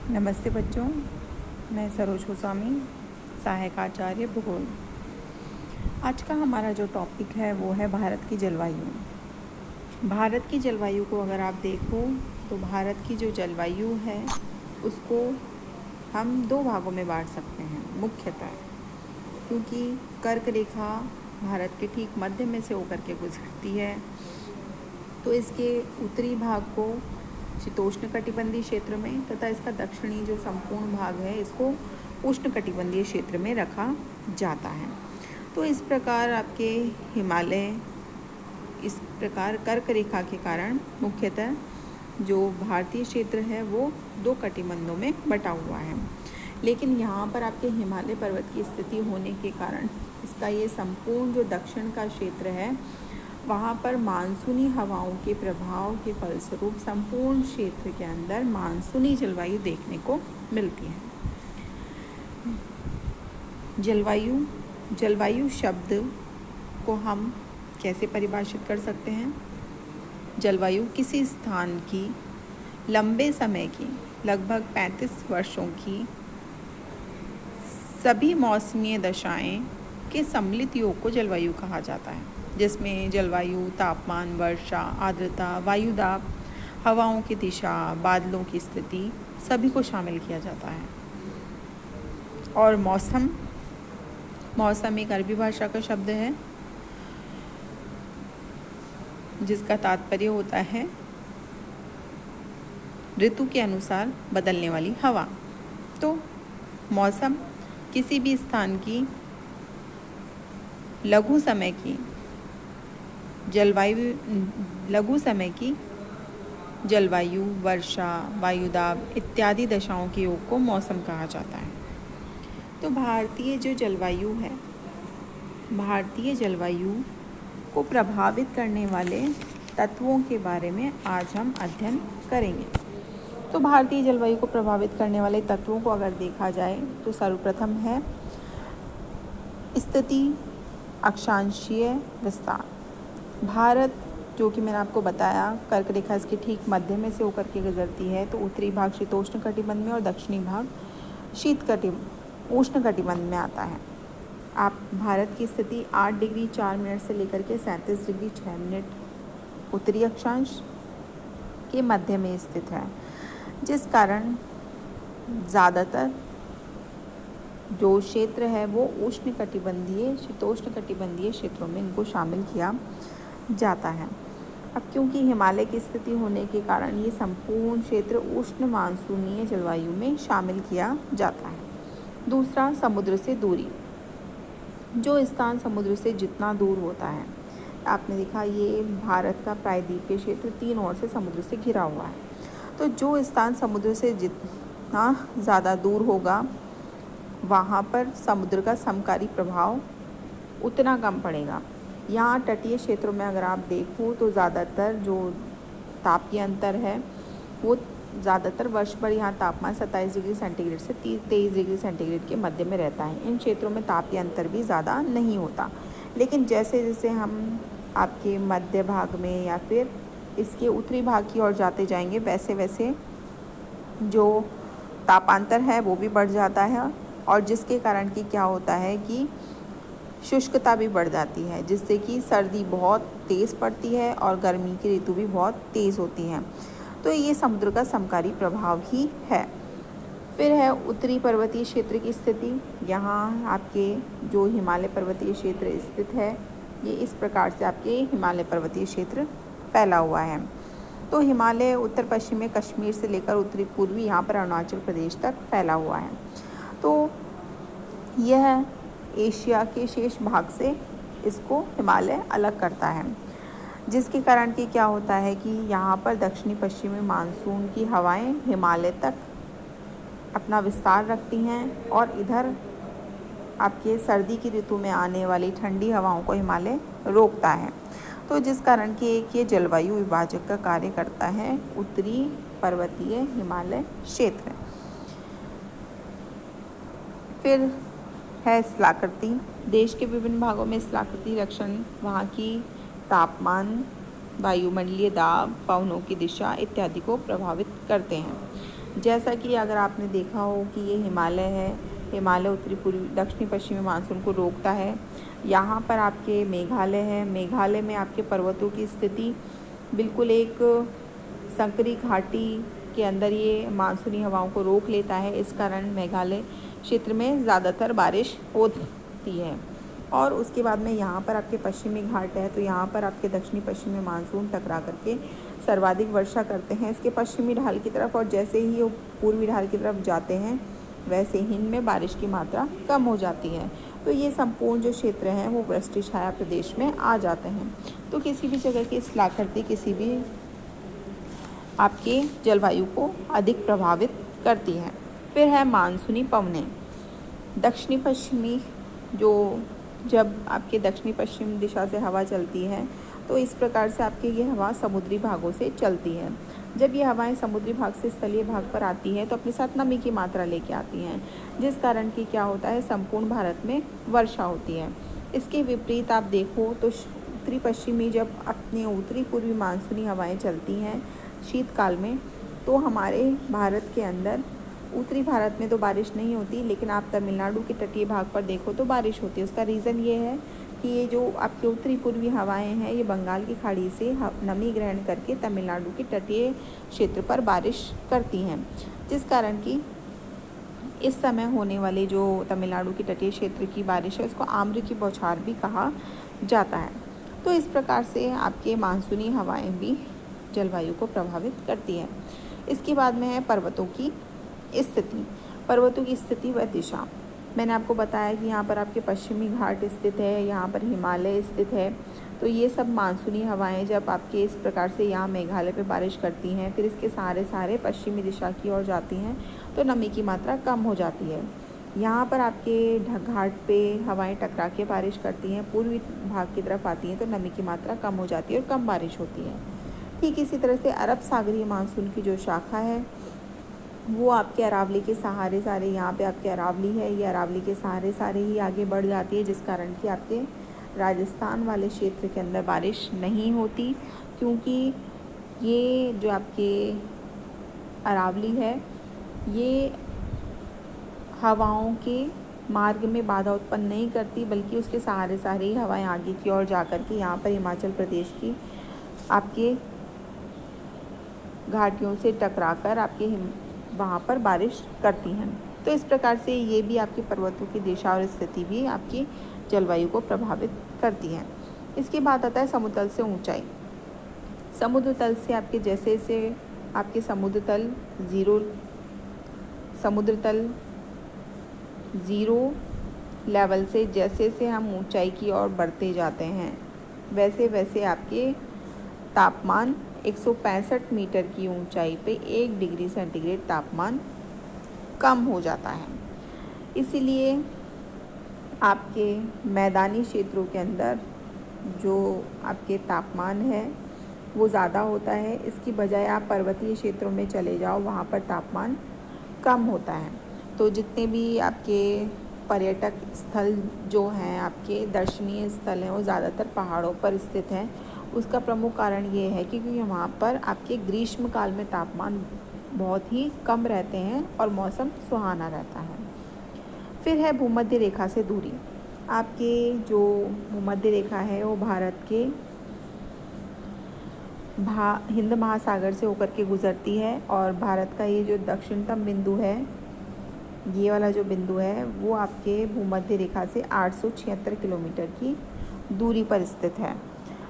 नमस्ते बच्चों, मैं सरोज गोस्वामी, सहायक आचार्य भूगोल। आज का हमारा जो टॉपिक है वो है भारत की जलवायु। भारत की जलवायु को अगर आप देखो तो भारत की जो जलवायु है उसको हम दो भागों में बांट सकते हैं मुख्यतः, क्योंकि कर्क रेखा भारत के ठीक मध्य में से होकर के गुजरती है। तो इसके उत्तरी भाग को शीतोष्णकटिबंधीय क्षेत्र में तथा इसका दक्षिणी जो संपूर्ण भाग है इसको उष्णकटिबंधीय क्षेत्र में रखा जाता है। तो इस प्रकार आपके हिमालय इस प्रकार कर्क रेखा के कारण मुख्यतः जो भारतीय क्षेत्र है वो दो कटिबंधों में बटा हुआ है। लेकिन यहाँ पर आपके हिमालय पर्वत की स्थिति होने के कारण इसका ये संपूर्ण जो दक्षिण का क्षेत्र है वहाँ पर मानसूनी हवाओं के प्रभाव के फलस्वरूप संपूर्ण क्षेत्र के अंदर मानसूनी जलवायु देखने को मिलती है। जलवायु शब्द को हम कैसे परिभाषित कर सकते हैं? जलवायु किसी स्थान की लंबे समय की लगभग 35 वर्षों की सभी मौसमीय दशाएं के सम्मिलित योग को जलवायु कहा जाता है, जिसमें जलवायु, तापमान, वर्षा, आर्द्रता, वायुदाब, हवाओं की दिशा, बादलों की स्थिति सभी को शामिल किया जाता है। और मौसम एक अरबी भाषा का शब्द है जिसका तात्पर्य होता है ऋतु के अनुसार बदलने वाली हवा। तो मौसम किसी भी स्थान की लघु समय की जलवायु, वर्षा, वायुदाब इत्यादि दशाओं के योग को मौसम कहा जाता है। तो भारतीय जलवायु को प्रभावित करने वाले तत्वों के बारे में आज हम अध्ययन करेंगे। तो भारतीय जलवायु को प्रभावित करने वाले तत्वों को अगर देखा जाए तो सर्वप्रथम है स्थिति अक्षांशीय विस्तार। भारत जो कि मैंने आपको बताया कर्क रेखा इसके ठीक मध्य में से होकर के गुजरती है, तो उत्तरी भाग शीतोष्ण कटिबंध में और दक्षिणी भाग उष्ण कटिबंध में आता है। आप भारत की स्थिति 8 डिग्री 4 मिनट से लेकर के 37 डिग्री 6 मिनट उत्तरी अक्षांश के मध्य में स्थित है, जिस कारण ज़्यादातर जो क्षेत्र है वो शीतोष्ण कटिबंधीय क्षेत्रों में इनको शामिल किया जाता है। अब क्योंकि हिमालय की स्थिति होने के कारण ये संपूर्ण क्षेत्र उष्ण मानसूनीय जलवायु में शामिल किया जाता है। दूसरा, समुद्र से दूरी। जो स्थान समुद्र से जितना दूर होता है, आपने देखा ये भारत का प्रायद्वीपीय क्षेत्र 3 ओर से समुद्र से घिरा हुआ है। तो जो स्थान समुद्र से जितना ज़्यादा दूर होगा वहाँ पर समुद्र का समकारी प्रभाव उतना कम पड़ेगा। यहाँ तटीय क्षेत्रों में अगर आप देखो तो ज़्यादातर जो तापीय अंतर है वो ज़्यादातर वर्ष भर यहाँ तापमान 27 डिग्री सेंटीग्रेड से 23 डिग्री सेंटीग्रेड के मध्य में रहता है। इन क्षेत्रों में तापीय अंतर भी ज़्यादा नहीं होता। लेकिन जैसे जैसे हम आपके मध्य भाग में या फिर इसके उत्तरी भाग की ओर जाते जाएंगे वैसे वैसे जो तापांतर है वो भी बढ़ जाता है, और जिसके कारण कि क्या होता है कि शुष्कता भी बढ़ जाती है, जिससे कि सर्दी बहुत तेज़ पड़ती है और गर्मी की ऋतु भी बहुत तेज़ होती है। तो ये समुद्र का समकारी प्रभाव ही है। फिर है उत्तरी पर्वतीय क्षेत्र की स्थिति। यहाँ आपके जो हिमालय पर्वतीय क्षेत्र स्थित है ये इस प्रकार से आपके हिमालय पर्वतीय क्षेत्र फैला हुआ है। तो हिमालय उत्तर पश्चिम में कश्मीर से लेकर उत्तरी पूर्वी यहाँ पर अरुणाचल प्रदेश तक फैला हुआ है। तो यह एशिया के शेष भाग से इसको हिमालय अलग करता है, जिसके कारण कि क्या होता है कि यहाँ पर दक्षिणी पश्चिमी मानसून की हवाएं हिमालय तक अपना विस्तार रखती हैं और इधर आपके सर्दी की ऋतु में आने वाली ठंडी हवाओं को हिमालय रोकता है। तो जिस कारण कि एक ये जलवायु विभाजक का कार्य करता है उत्तरी पर्वतीय हिमालय क्षेत्र। फिर है स्थलाकृति। देश के विभिन्न भागों में स्थलाकृति लक्षण वहाँ की तापमान, वायुमंडलीय दाब, पवनों की दिशा इत्यादि को प्रभावित करते हैं। जैसा कि अगर आपने देखा हो कि ये हिमालय है, हिमालय उत्तरी पूर्वी दक्षिणी पश्चिमी मानसून को रोकता है। यहाँ पर आपके मेघालय है, मेघालय में आपके पर्वतों की स्थिति बिल्कुल एक संकरी घाटी के अंदर ये मानसूनी हवाओं को रोक लेता है। इस कारण मेघालय क्षेत्र में ज़्यादातर बारिश होती है। और उसके बाद में यहाँ पर आपके पश्चिमी घाट है, तो यहाँ पर आपके दक्षिणी पश्चिमी मानसून टकरा करके सर्वाधिक वर्षा करते हैं इसके पश्चिमी ढाल की तरफ, और जैसे ही वो पूर्वी ढाल की तरफ जाते हैं वैसे ही इनमें बारिश की मात्रा कम हो जाती है। तो ये संपूर्ण जो क्षेत्र हैं वो वृष्टि छाया प्रदेश में आ जाते हैं। तो किसी भी जगह की स्थलाकृति किसी भी आपके जलवायु को अधिक प्रभावित करती है। फिर है मानसूनी पवनें। दक्षिणी पश्चिमी जब आपके दक्षिणी पश्चिम दिशा से हवा चलती है तो इस प्रकार से आपके ये हवा समुद्री भागों से चलती है। जब ये हवाएं समुद्री भाग से स्थलीय भाग पर आती हैं तो अपने साथ नमी की मात्रा लेके आती हैं, जिस कारण कि क्या होता है, संपूर्ण भारत में वर्षा होती है। इसके विपरीत आप देखो तो उत्तरी पश्चिमी जब अपनी उत्तरी पूर्वी मानसूनी हवाएं चलती हैं शीतकाल में, तो हमारे भारत के अंदर उत्तरी भारत में तो बारिश नहीं होती, लेकिन आप तमिलनाडु के तटीय भाग पर देखो तो बारिश होती है। उसका रीज़न ये है कि ये जो आपके उत्तरी पूर्वी हवाएं हैं ये बंगाल की खाड़ी से नमी ग्रहण करके तमिलनाडु के तटीय क्षेत्र पर बारिश करती हैं, जिस कारण कि इस समय होने वाले जो तमिलनाडु के तटीय क्षेत्र की बारिश है उसको आम्र की बौछार भी कहा जाता है। तो इस प्रकार से आपके मानसूनी हवाएं भी जलवायु को प्रभावित करती है। इसके बाद में है पर्वतों की स्थिति। पर्वतों की स्थिति व दिशा। मैंने आपको बताया कि यहाँ पर आपके पश्चिमी घाट स्थित है, यहाँ पर हिमालय स्थित है। तो ये सब मानसूनी हवाएं जब आपके इस प्रकार से यहाँ मेघालय पे बारिश करती हैं, फिर इसके सारे पश्चिमी दिशा की ओर जाती हैं तो नमी की मात्रा कम हो जाती है। यहाँ पर आपके घाट पे हवाएं टकरा के बारिश करती हैं, पूर्वी भाग की तरफ आती हैं तो नमी की मात्रा कम हो जाती है और कम बारिश होती है। ठीक इसी तरह से अरब सागरीय मानसून की जो शाखा है वो आपके अरावली के सहारे सारे, यहाँ पे आपके अरावली है, ये अरावली के सहारे ही आगे बढ़ जाती है, जिस कारण कि आपके राजस्थान वाले क्षेत्र के अंदर बारिश नहीं होती, क्योंकि ये जो आपके अरावली है ये हवाओं के मार्ग में बाधा उत्पन्न नहीं करती, बल्कि उसके सहारे ही हवाएं आगे की ओर जा कर के यहाँ पर हिमाचल प्रदेश की आपके घाटियों से टकराकर आपके वहाँ पर बारिश करती हैं। तो इस प्रकार से ये भी आपकी पर्वतों की दिशा और स्थिति भी आपकी जलवायु को प्रभावित करती है। इसके बाद आता है समुद्र तल से ऊंचाई। समुद्र तल से आपके जैसे आपके समुद्र तल ज़ीरो लेवल से जैसे हम ऊंचाई की ओर बढ़ते जाते हैं वैसे आपके तापमान 165 मीटर की ऊंचाई पे 1 डिग्री सेंटीग्रेड तापमान कम हो जाता है। इसीलिए आपके मैदानी क्षेत्रों के अंदर जो आपके तापमान है वो ज़्यादा होता है, इसकी बजाय आप पर्वतीय क्षेत्रों में चले जाओ, वहाँ पर तापमान कम होता है। तो जितने भी आपके पर्यटक स्थल जो हैं, आपके दर्शनीय स्थल हैं, वो ज़्यादातर पहाड़ों पर स्थित हैं। उसका प्रमुख कारण ये है कि क्योंकि वहाँ पर आपके ग्रीष्म काल में तापमान बहुत ही कम रहते हैं और मौसम सुहाना रहता है। फिर है भूमध्य रेखा से दूरी। आपके जो भूमध्य रेखा है वो भारत के हिंद महासागर से होकर के गुजरती है, और भारत का ये जो दक्षिणतम बिंदु है, ये वाला जो बिंदु है वो आपके भूमध्य रेखा से 876 किलोमीटर की दूरी पर स्थित है।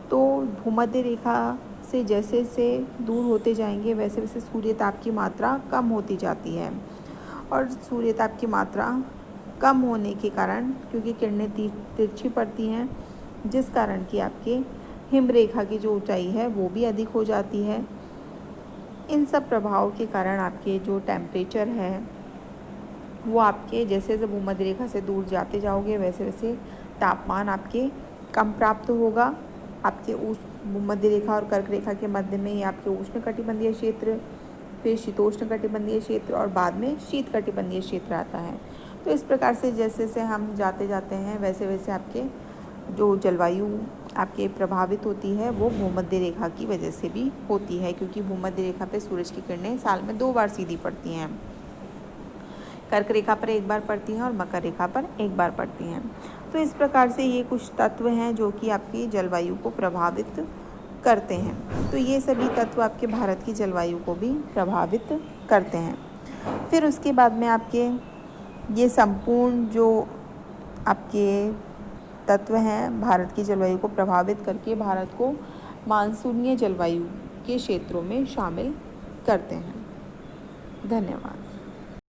तो भूमध्य रेखा से जैसे दूर होते जाएंगे वैसे सूर्यताप की मात्रा कम होती जाती है, और सूर्यताप की मात्रा कम होने के कारण, क्योंकि किरणें तिरछी पड़ती हैं, जिस कारण कि आपके हिम रेखा की जो ऊंचाई है वो भी अधिक हो जाती है। इन सब प्रभाव के कारण आपके जो टेम्परेचर है वो आपके जैसे भूमध्य रेखा से दूर जाते जाओगे वैसे तापमान आपके कम प्राप्त होगा। आपके भूमध्य रेखा और कर्क रेखा के मध्य में ही आपके उष्णकटिबंधीय क्षेत्र, फिर शीतोष्णकटिबंधीय क्षेत्र और बाद में शीतकटिबंधीय क्षेत्र आता है। तो इस प्रकार से जैसे हम जाते हैं वैसे आपके जो जलवायु आपके प्रभावित होती है वो भूमध्य रेखा की वजह से भी होती है, क्योंकि भूमध्य रेखा पे सूरज की किरणें साल में 2 बार सीधी पड़ती हैं। कर्क रेखा पर 1 बार पड़ती हैं और मकर रेखा पर 1 बार पड़ती हैं। तो इस प्रकार से ये कुछ तत्व हैं जो कि आपकी जलवायु को प्रभावित करते हैं। तो ये सभी तत्व आपके भारत की जलवायु को भी प्रभावित करते हैं। फिर उसके बाद में आपके ये संपूर्ण जो आपके तत्व हैं भारत की जलवायु को प्रभावित करके भारत को मानसूनीय जलवायु के क्षेत्रों में शामिल करते हैं। धन्यवाद।